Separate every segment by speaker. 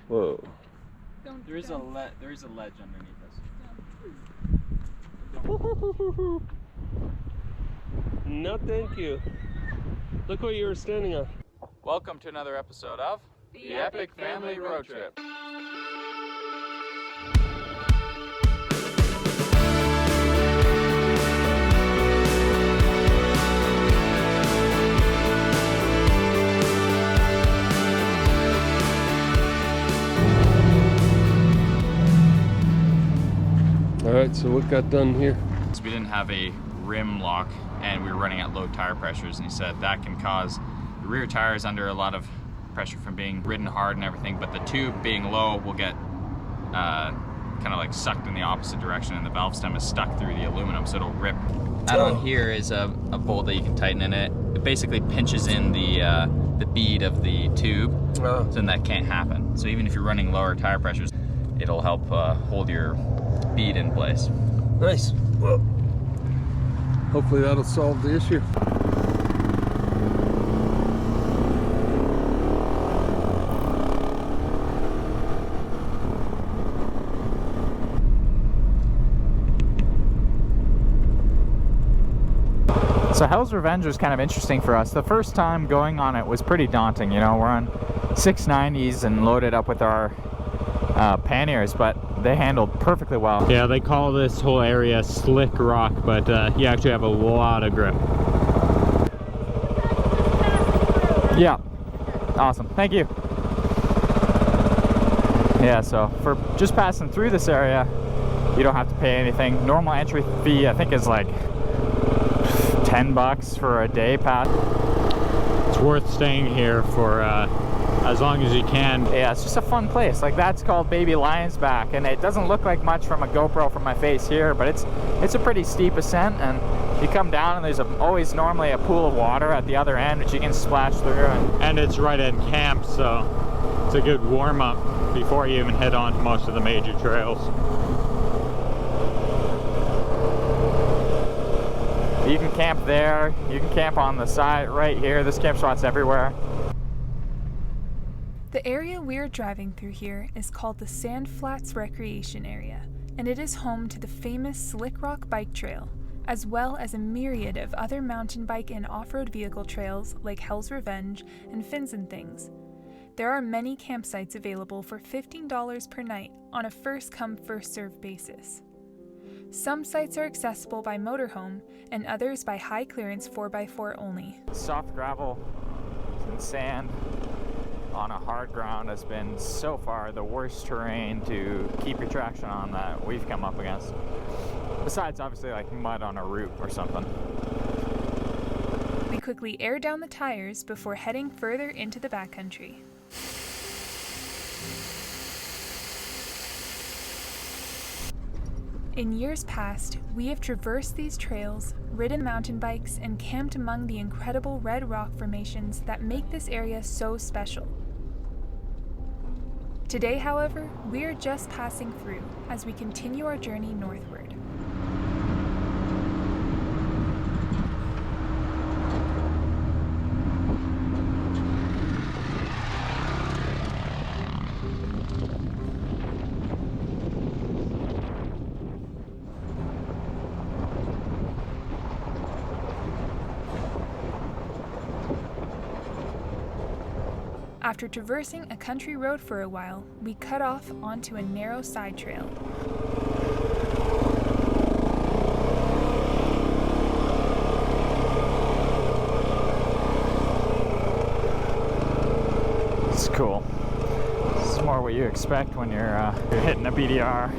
Speaker 1: Whoa.
Speaker 2: There is a ledge underneath us.
Speaker 1: No, thank you. Look what you were standing on.
Speaker 2: Welcome to another episode of The Epic Family Road Trip.
Speaker 1: Alright, so what got done here?
Speaker 2: So we didn't have a rim lock and we were running at low tire pressures, and he said that can cause the rear tires under a lot of pressure from being ridden hard and everything, but the tube being low will get kind of like sucked in the opposite direction, and the valve stem is stuck through the aluminum, so it'll rip. Add on here is a bolt that you can tighten in it. It basically pinches in the bead of the tube, so then that can't happen. So even if you're running lower tire pressures, it'll help hold your bead in place.
Speaker 1: Nice. Well, hopefully that'll solve the issue.
Speaker 3: So Hell's Revenge was kind of interesting for us. The first time going on it was pretty daunting. You know, we're on 690s and loaded up with our panniers, but they handled perfectly well.
Speaker 4: Yeah, they call this whole area slick rock, but you actually have a lot of grip.
Speaker 3: Yeah, awesome, thank you. Yeah, so for just passing through this area, you don't have to pay anything. Normal entry fee, I think, is like $10 for a day pass.
Speaker 4: It's worth staying here for as long as you can.
Speaker 3: Yeah, it's just a fun place. Like, that's called Baby Lion's Back, and it doesn't look like much from a GoPro from my face here, but it's a pretty steep ascent, and you come down and there's always normally a pool of water at the other end which you can splash through.
Speaker 4: And it's right in camp, so it's a good warm-up before you even head on to most of the major trails.
Speaker 3: You can camp there, you can camp on the side right here. There's camp spots everywhere.
Speaker 5: The area we're driving through here is called the Sand Flats Recreation Area, and it is home to the famous Slick Rock Bike Trail, as well as a myriad of other mountain bike and off-road vehicle trails like Hell's Revenge and Fins and Things. There are many campsites available for $15 per night on a first-come, first-served basis. Some sites are accessible by motorhome, and others by high-clearance 4x4 only.
Speaker 3: Soft gravel and sand on a hard ground has been so far the worst terrain to keep your traction on that we've come up against. Besides, obviously, like mud on a route or something.
Speaker 5: We quickly air down the tires before heading further into the backcountry. In years past, we have traversed these trails, ridden mountain bikes, and camped among the incredible red rock formations that make this area so special. Today, however, we are just passing through as we continue our journey northward. After traversing a country road for a while, we cut off onto a narrow side trail.
Speaker 3: It's cool. This is more what you expect when you're hitting a BDR.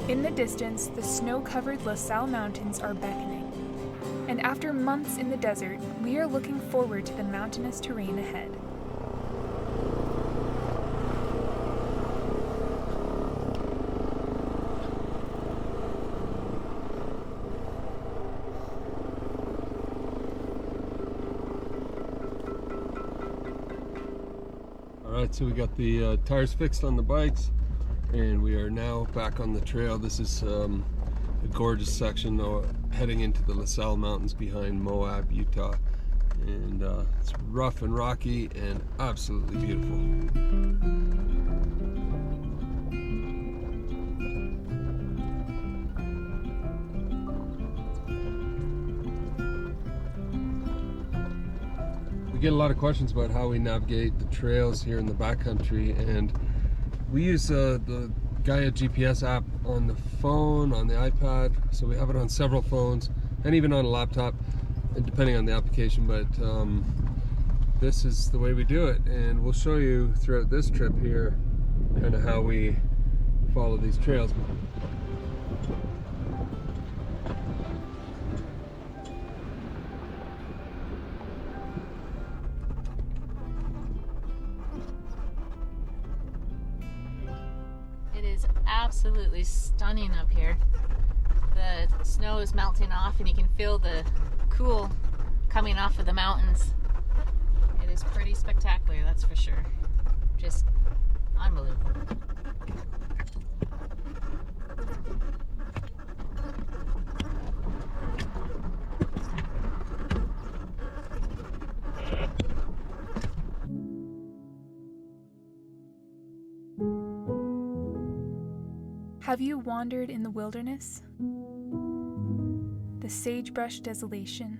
Speaker 5: In the distance, the snow-covered La Salle Mountains are beckoning. And after months in the desert, we are looking forward to the mountainous terrain ahead.
Speaker 1: Alright, so we got the tires fixed on the bikes, and we are now back on the trail. This is a gorgeous section heading into the La Salle Mountains behind Moab, Utah. And it's rough and rocky and absolutely beautiful. We get a lot of questions about how we navigate the trails here in the backcountry, and we use the Gaia GPS app on the phone, on the iPad, so we have it on several phones and even on a laptop, depending on the application, but this is the way we do it, and we'll show you throughout this trip here kind of how we follow these trails.
Speaker 6: It is absolutely stunning up here. The snow is melting off and you can feel the cool coming off of the mountains. It is pretty spectacular, that's for sure. Just unbelievable.
Speaker 5: Have you wandered in the wilderness? The sagebrush desolation.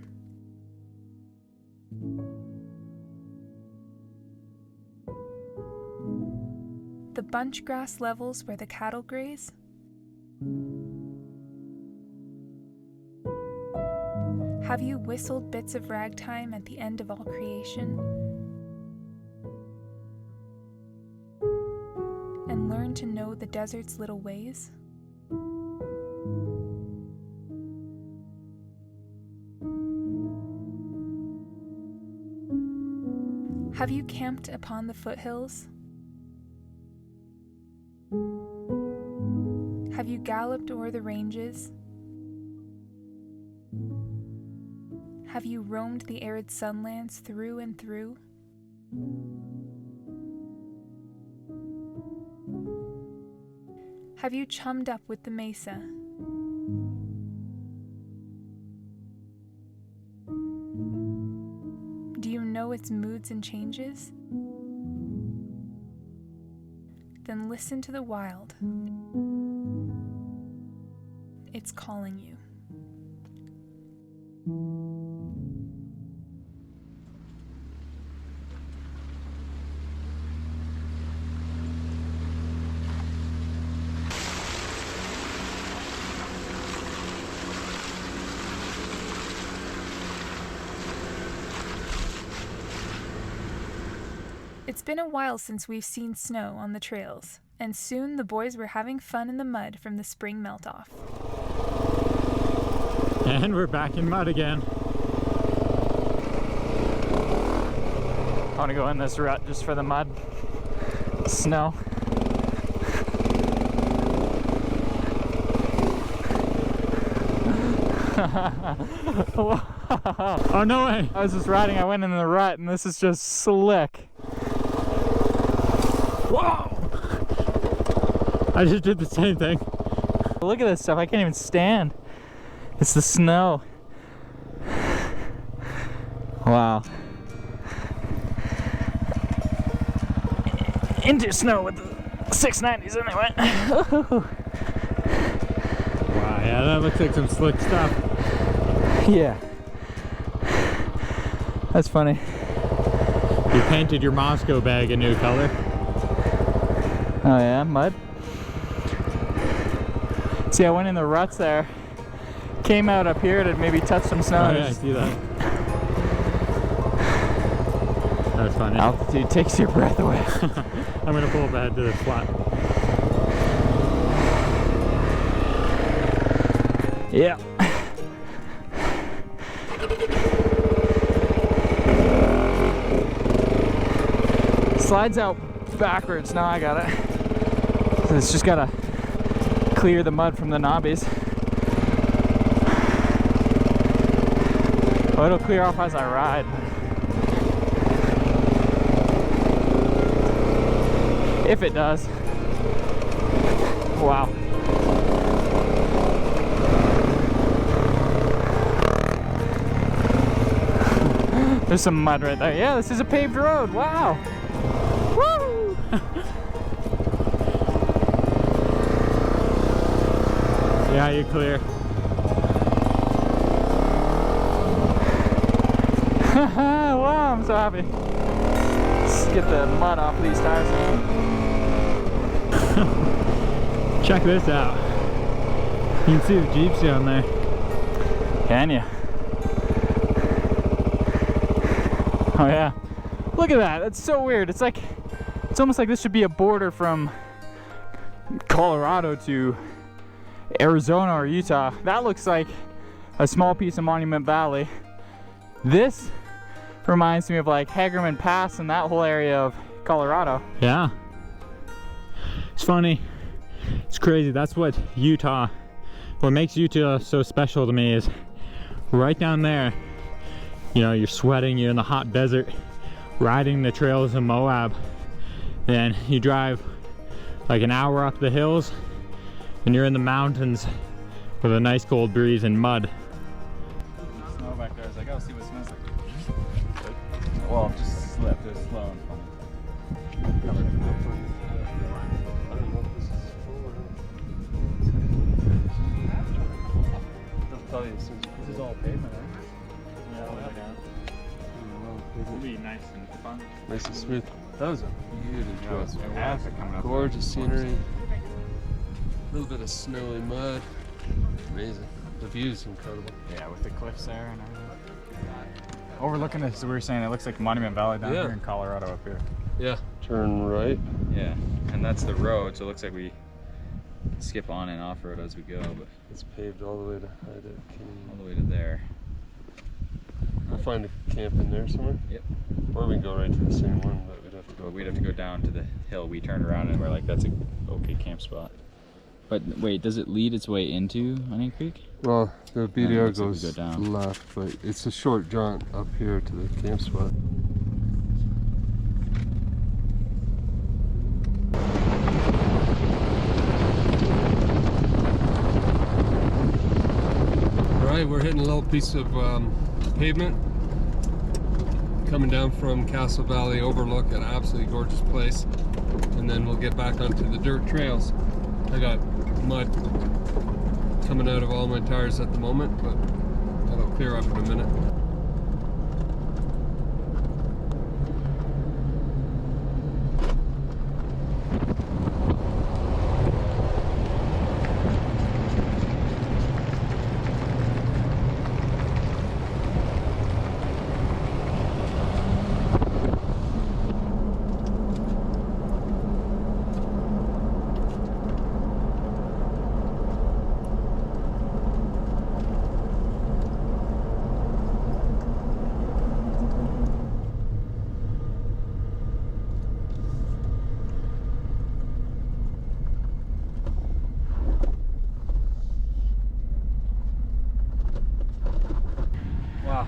Speaker 5: The bunch grass levels where the cattle graze? Have you whistled bits of ragtime at the end of all creation? And learned to know the desert's little ways? Have you camped upon the foothills? Have you galloped o'er the ranges? Have you roamed the arid sunlands through and through? Have you chummed up with the mesa? Do you know its moods and changes? Then listen to the wild. It's calling you. It's been a while since we've seen snow on the trails, and soon the boys were having fun in the mud from the spring melt-off.
Speaker 4: And we're back in mud again.
Speaker 3: I want to go in this rut just for the mud, snow.
Speaker 4: Oh, no way!
Speaker 3: I was just riding, I went in the rut, and this is just slick.
Speaker 4: Whoa! I just did the same thing.
Speaker 3: Look at this stuff, I can't even stand. It's the snow. Wow. Into snow with the 690s anyway.
Speaker 4: Wow, yeah, that looks like some slick stuff.
Speaker 3: Yeah. That's funny.
Speaker 4: You painted your Moscow bag a new color.
Speaker 3: Oh yeah, mud. See, I went in the ruts there, came out up here to maybe touch some snow.
Speaker 4: Oh yeah, I see that. That's funny.
Speaker 3: Altitude takes your breath away.
Speaker 4: I'm gonna pull back to the flat.
Speaker 3: Yeah. Slides out backwards. Now I got it. So it's just gotta clear the mud from the knobbies. Oh, it'll clear off as I ride. If it does. Wow. There's some mud right there. Yeah, this is a paved road. Wow. Woo!
Speaker 4: Yeah, you're clear.
Speaker 3: Wow, I'm so happy. Let's get the mud off these tires.
Speaker 4: Check this out. You can see the Jeeps down there.
Speaker 3: Can you? Oh yeah. Look at that. That's so weird. It's like, it's almost like this should be a border from Colorado to Arizona or Utah. That looks like a small piece of Monument Valley. This reminds me of like Hagerman Pass and that whole area of Colorado.
Speaker 4: Yeah. It's funny. It's crazy. That's what Utah, what makes Utah so special to me is right down there, you know, you're sweating, you're in the hot desert, riding the trails of Moab. Then you drive like an hour up the hills and you're in the mountains with a nice cold breeze and mud.
Speaker 2: Snow back there. I was like, oh, see what it smells like. Well, just slipped. It was slow and funny.
Speaker 1: Tell you,
Speaker 4: This is all pavement, right? Yeah, it'll be nice and fun.
Speaker 1: nice and smooth. That was a beautiful
Speaker 2: coming up.
Speaker 1: gorgeous scenery. A little bit of snowy mud. Amazing. The view's incredible.
Speaker 2: Yeah, with the cliffs there and everything. Overlooking this, we were saying it looks like Monument Valley down here in Colorado up here.
Speaker 1: Yeah. Turn right.
Speaker 2: Yeah, and that's the road, so it looks like we skip on and off road as we go, but
Speaker 1: It's paved all the way to
Speaker 2: all the way to there.
Speaker 1: We'll find a camp in there somewhere.
Speaker 2: Yep.
Speaker 1: Or we can go right to the same one, but we'd have to go.
Speaker 2: But we'd have to go down to the hill. We turned around and we're like, that's a okay camp spot. But wait, does it lead its way into Onion Creek?
Speaker 1: Well, the BDR
Speaker 2: looks like we
Speaker 1: goes
Speaker 2: go down.
Speaker 1: left, but it's a short jaunt up here to the camp spot. Alright, we're hitting a little piece of pavement coming down from Castle Valley Overlook, an absolutely gorgeous place, and then we'll get back onto the dirt trails. I got mud coming out of all my tires at the moment, but that'll clear up in a minute. Wow.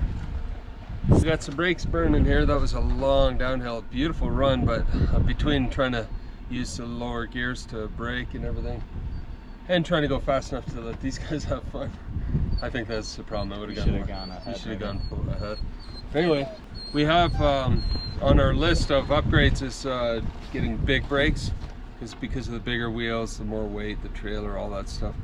Speaker 1: We got some brakes burning here. That was a long downhill, beautiful run, but between trying to use the lower gears to brake and everything, and trying to go fast enough to let these guys have fun, I think that's the problem. I would have gone ahead. You should have gone ahead. Anyway, we have on our list of upgrades is getting big brakes, because of the bigger wheels, the more weight, the trailer, all that stuff.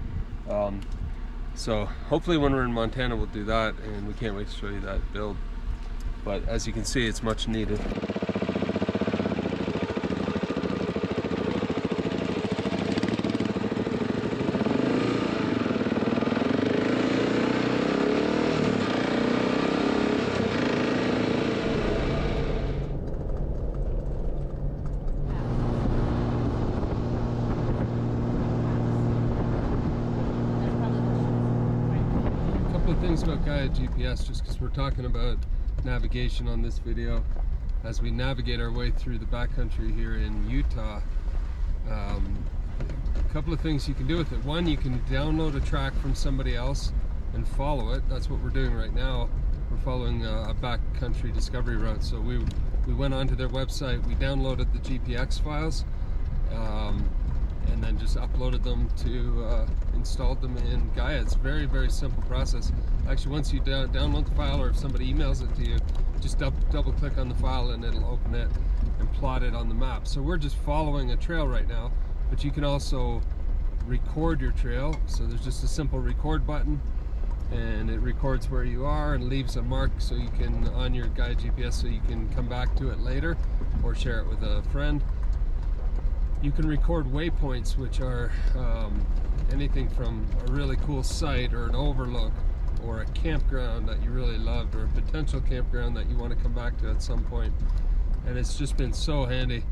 Speaker 1: So hopefully when we're in Montana we'll do that, and we can't wait to show you that build. But as you can see, it's much needed. things about Gaia GPS, just because we're talking about navigation on this video, as we navigate our way through the backcountry here in Utah, a couple of things you can do with it. One, you can download a track from somebody else and follow it. That's what we're doing right now. We're following a backcountry discovery route. So we went onto their website, we downloaded the GPX files, and then just uploaded them to installed them in Gaia. It's a very, very simple process. Actually, once you download the file, or if somebody emails it to you, just double click on the file and it'll open it and plot it on the map. So we're just following a trail right now, but you can also record your trail. So there's just a simple record button, and it records where you are and leaves a mark so you can, on your Gaia GPS, so you can come back to it later or share it with a friend. You can record waypoints, which are anything from a really cool site or an overlook or a campground that you really loved, or a potential campground that you want to come back to at some point. And it's just been so handy.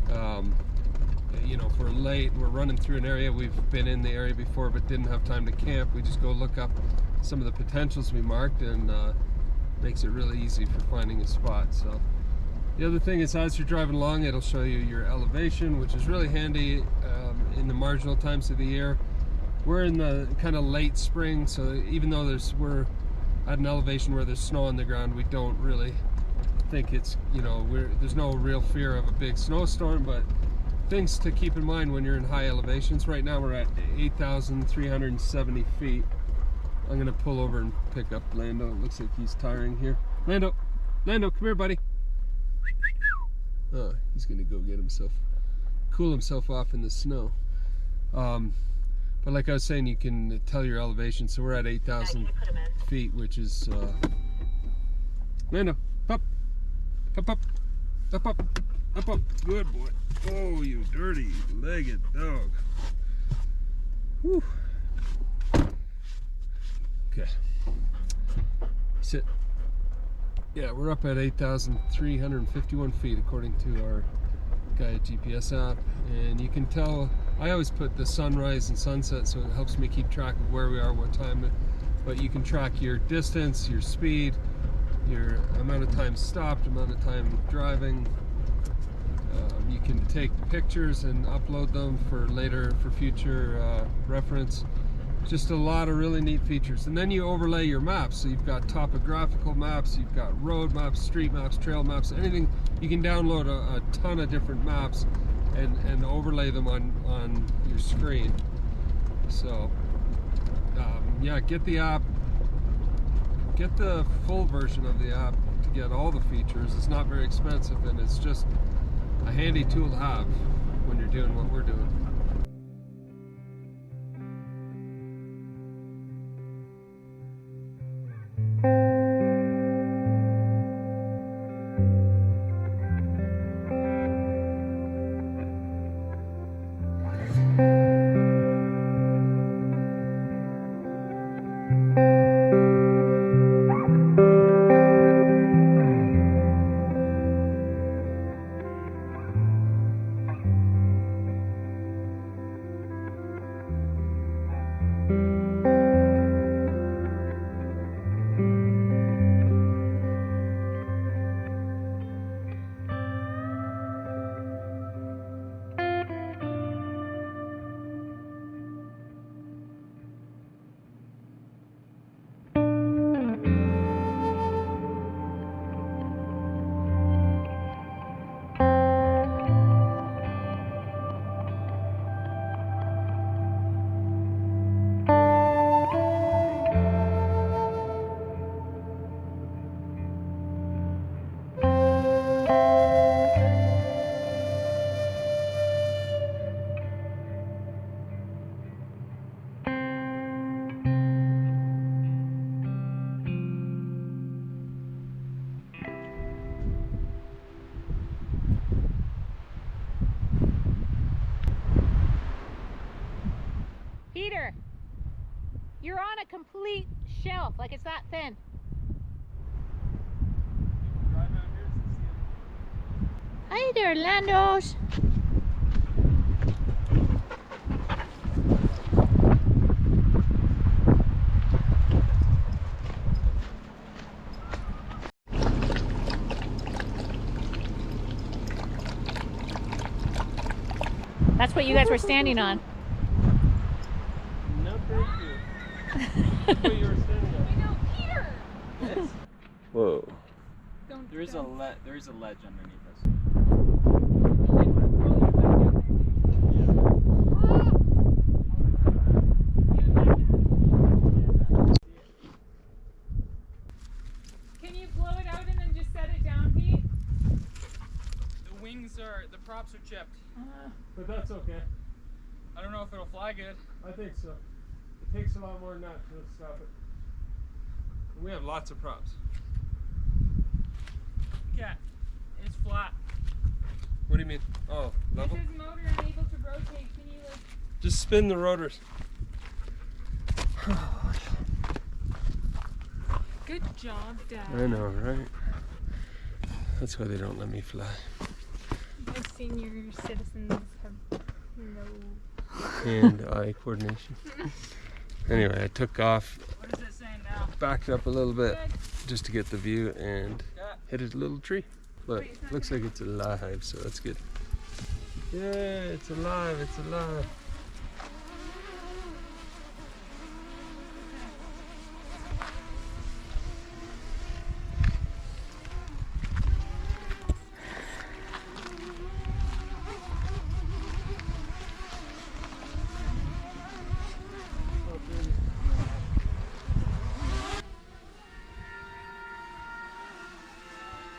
Speaker 1: You know, if we're late, we're running through an area, we've been in the area before but didn't have time to camp, we just go look up some of the potentials we marked, and makes it really easy for finding a spot. So the other thing is, as you're driving along, it'll show you your elevation, which is really handy in the marginal times of the year. We're in the kind of late spring, so even though we're at an elevation where there's snow on the ground, we don't really think it's, you know, there's no real fear of a big snowstorm. But things to keep in mind when you're in high elevations. Right now we're at 8,370 feet. I'm gonna pull over and pick up Lando. It looks like he's tiring here. Lando, come here, buddy. Oh, he's gonna go get cool himself off in the snow. But like I was saying, you can tell your elevation. So we're at 8,000 feet, which is Lando, up. Good boy. Oh, you dirty legged dog. Whew. Okay. Sit. Yeah, we're up at 8,351 feet according to our Gaia GPS app, and you can tell. I always put the sunrise and sunset, so it helps me keep track of where we are, what time. But you can track your distance, your speed, your amount of time stopped, amount of time driving. You can take pictures and upload them for future reference. Just a lot of really neat features. And then you overlay your maps. So you've got topographical maps, you've got road maps, street maps, trail maps, anything. You can download a ton of different maps and overlay them on your screen. So yeah, get the app, get the full version of the app to get all the features. It's not very expensive, and it's just a handy tool to have when you're doing what we're doing.
Speaker 6: Peter, you're on a complete shelf, like it's that thin. Hi there, Landos. you guys were standing on.
Speaker 1: No, thank you. What you were standing on.
Speaker 6: No, Peter!
Speaker 2: Yes.
Speaker 1: Whoa.
Speaker 2: There is a ledge underneath us.
Speaker 5: Can you blow it out and then just set it down, Pete?
Speaker 7: The props are chipped.
Speaker 1: But that's okay.
Speaker 7: I don't know if it'll fly good.
Speaker 1: I think so. It takes a lot more than that to stop it. We have lots of props.
Speaker 7: Okay, it's flat.
Speaker 1: What do you mean? Oh, level?
Speaker 5: It says motor unable to rotate. Can you like...
Speaker 1: Just spin the rotors.
Speaker 5: Good job, Dad.
Speaker 1: I know, right? That's why they don't let me fly.
Speaker 5: Most senior citizens have no...
Speaker 1: Hand-eye coordination. Anyway, I took off,
Speaker 7: What is it saying now?
Speaker 1: backed up a little bit just to get the view and hit a little tree. But looks like it's alive, so that's good. Yeah, it's alive, it's alive.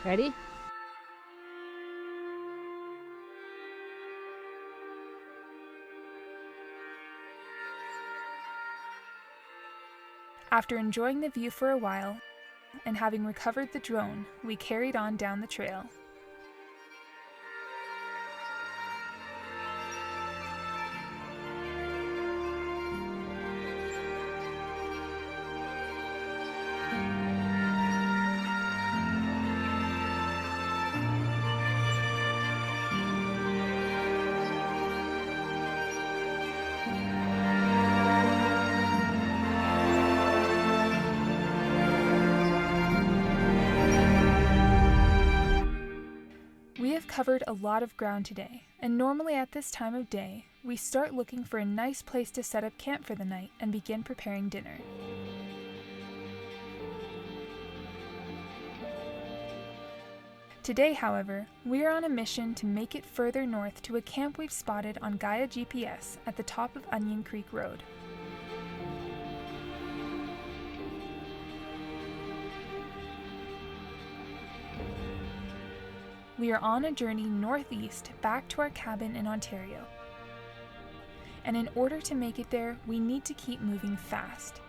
Speaker 6: Ready?
Speaker 5: After enjoying the view for a while, and having recovered the drone, we carried on down the trail. We have covered a lot of ground today, and normally at this time of day, we start looking for a nice place to set up camp for the night and begin preparing dinner. Today, however, we are on a mission to make it further north to a camp we've spotted on Gaia GPS at the top of Onion Creek Road. We are on a journey northeast back to our cabin in Ontario. And in order to make it there, we need to keep moving fast.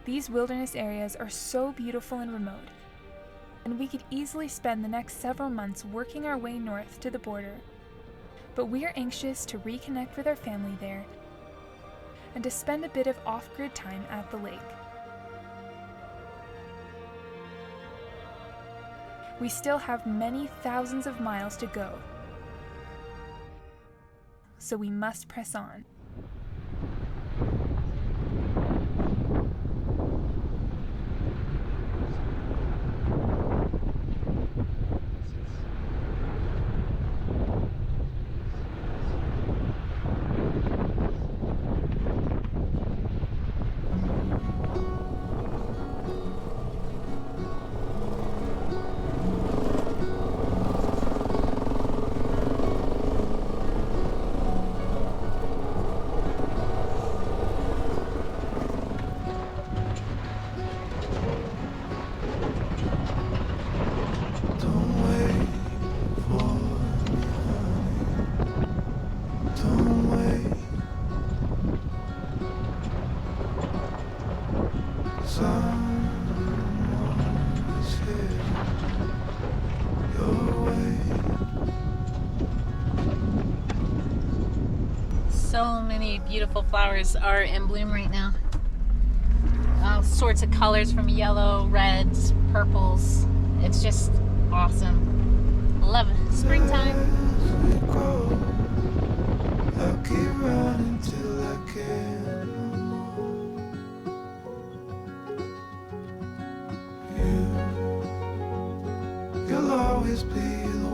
Speaker 5: These wilderness areas are so beautiful and remote, and we could easily spend the next several months working our way north to the border. But we are anxious to reconnect with our family there and to spend a bit of off-grid time at the lake. We still have many thousands of miles to go, so we must press on.
Speaker 6: So many beautiful flowers are in bloom right now. All sorts of colors, from yellow, reds, purples. It's just awesome. Love it. Springtime.
Speaker 8: I'll keep running till I can no more. You'll always be the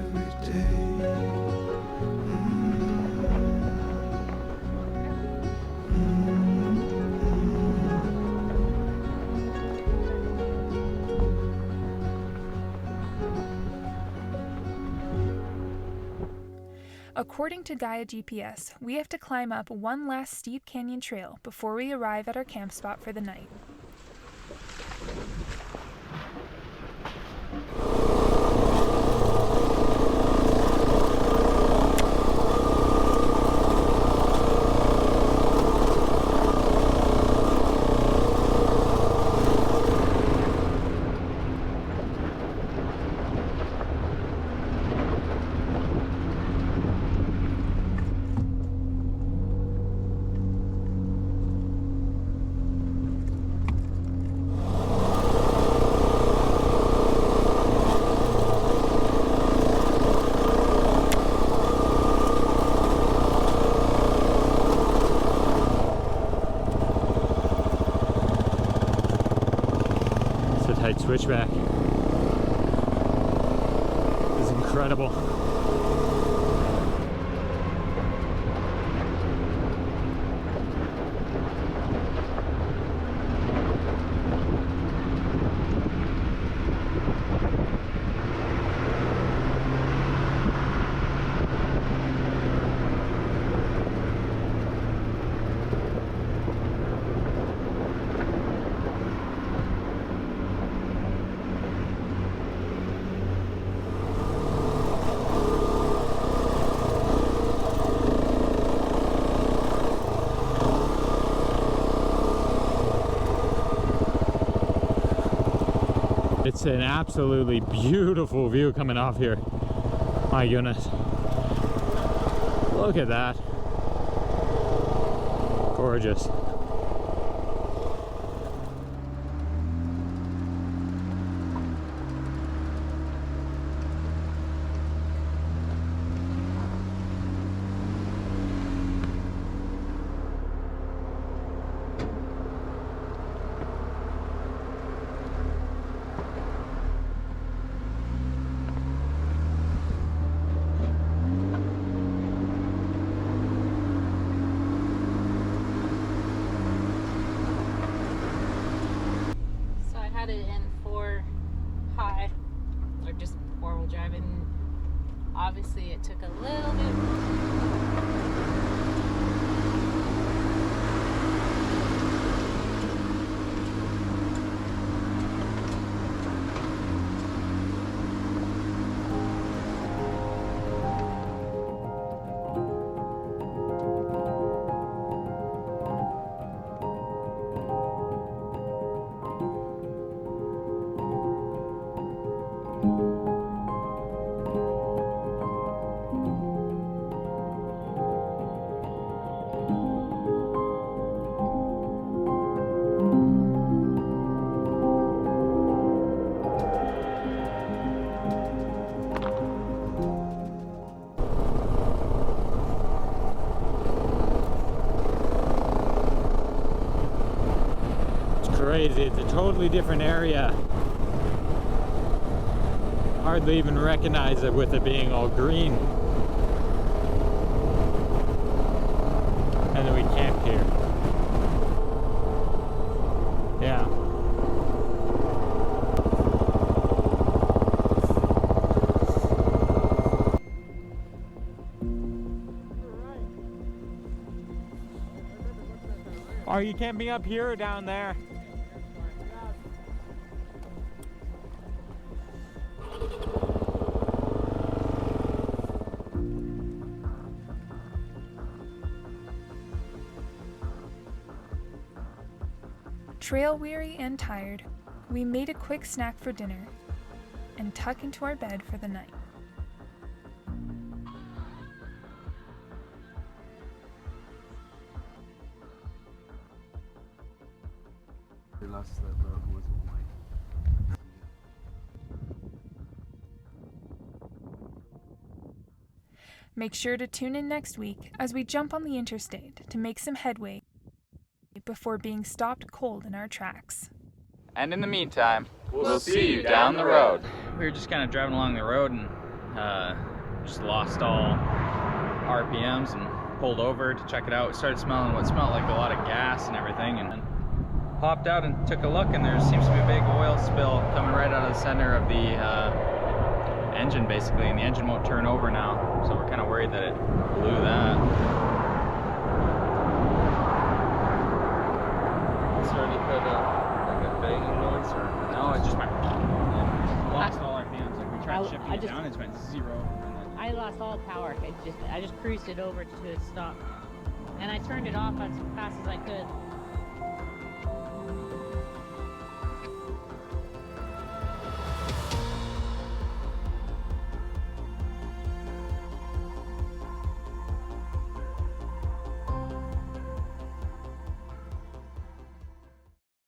Speaker 8: every day.
Speaker 5: According to Gaia GPS, we have to climb up one last steep canyon trail before we arrive at our camp spot for the night.
Speaker 4: Tight switchback. This is incredible. It's an absolutely beautiful view coming off here. My goodness. Look at that. Gorgeous.
Speaker 6: Had it in 4 high, or just 4-wheel drive, and obviously it took a little bit.
Speaker 4: Crazy. It's a totally different area. Hardly even recognize it with it being all green. And then we camped here. Yeah. Are you camping up here or down there?
Speaker 5: Trail weary and tired, we made a quick snack for dinner and tuck into our bed for the night. Make sure to tune in next week as we jump on the interstate to make some headway before being stopped cold in our tracks.
Speaker 3: And in the meantime, we'll see you down the road. We were just kind of driving along the road and
Speaker 2: just lost all RPMs and pulled over to check it out. It started smelling what smelled like a lot of gas and everything, and then popped out and took a look, and there seems to be a big oil spill coming right out of the center of the engine basically, and the engine won't turn over now, so we're kind of worried that it blew that.
Speaker 1: Starting to kind of like a banging noise, or
Speaker 2: No, it just went, lost all RPMs. Like we tried shifting it down, it went 0. And then
Speaker 6: I lost all power. I just cruised it over to a stop, and I turned it off as fast as I could.